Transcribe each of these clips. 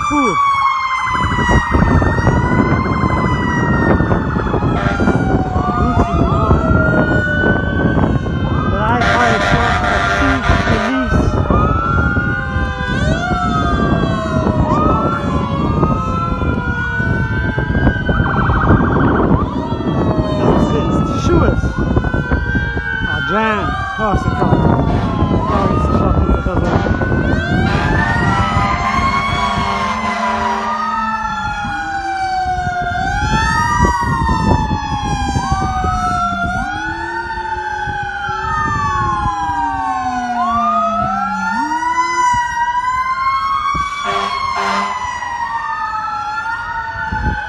food. Jam, was ik al. Daar is de shop met de gazelle.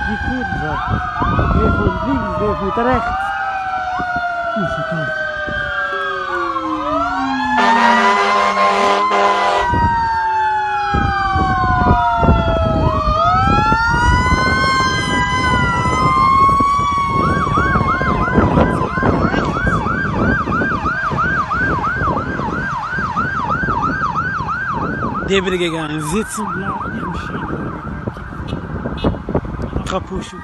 Die voeten zo. Die voet links, die voet rechts. Is het al. Die ben ik gaan zitten blijven. Ga pushen.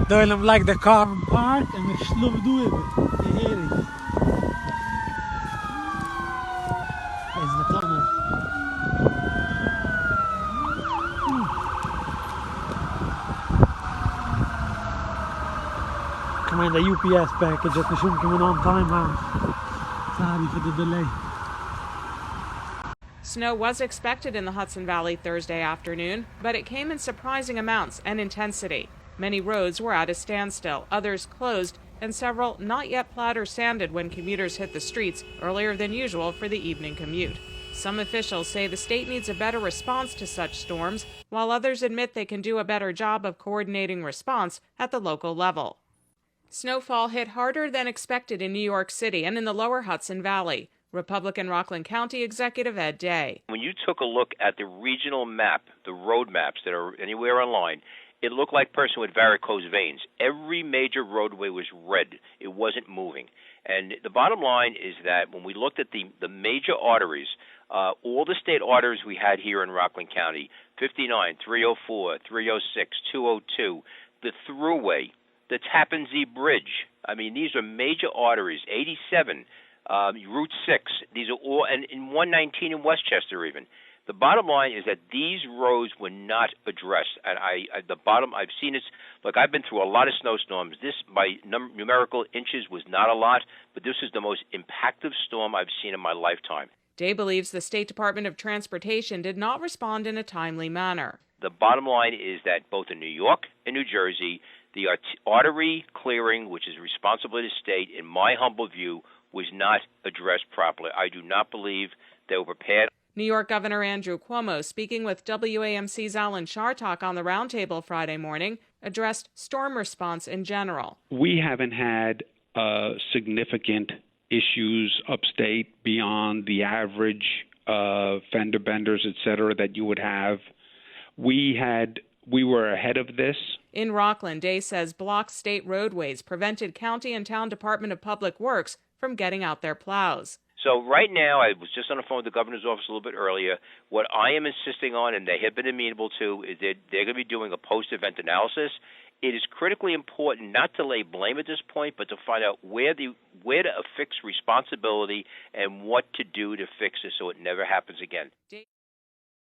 Daarom like the car park en we slopen door. Heerlijk. Is de tunnel. Come on, the UPS package at the shop coming on time out. Sorry for the delay. Snow was expected in the Hudson Valley Thursday afternoon, but it came in surprising amounts and intensity. Many roads were at a standstill, others closed, and several not yet plowed or sanded when commuters hit the streets earlier than usual for the evening commute. Some officials say the state needs a better response to such storms, while others admit they can do a better job of coordinating response at the local level. Snowfall hit harder than expected in New York City and in the lower Hudson Valley. Republican Rockland County Executive Ed Day. When you took a look at the regional map, the road maps that are anywhere online, it looked like a person with varicose veins. Every major roadway was red. It wasn't moving. And the bottom line is that when we looked at the major arteries, all the state arteries we had here in Rockland County, 59, 304, 306, 202, the Thruway, the Tappan Zee Bridge. I mean, these are major arteries, 87, Route 6. These are all, and in 119 in Westchester even. The bottom line is that these roads were not addressed, and I've seen this. Look, I've been through a lot of snowstorms. This, by numerical inches, was not a lot, but this is the most impactful storm I've seen in my lifetime. Day believes the State Department of Transportation did not respond in a timely manner. The bottom line is that both in New York and New Jersey, the artery clearing, which is responsibility of the state, in my humble view, was not addressed properly. I do not believe they were prepared. New York Governor Andrew Cuomo, speaking with WAMC's Alan Chartock on the roundtable Friday morning, addressed storm response in general. We haven't had significant issues upstate beyond the average fender benders, et cetera, that you would have. We were ahead of this. In Rockland, Day says blocked state roadways prevented county and town Department of Public Works from getting out their plows. So right now, I was just on the phone with the governor's office a little bit earlier. What I am insisting on, and they have been amenable to, is that they're going to be doing a post-event analysis. It is critically important not to lay blame at this point, but to find out where to affix responsibility and what to do to fix it so it never happens again.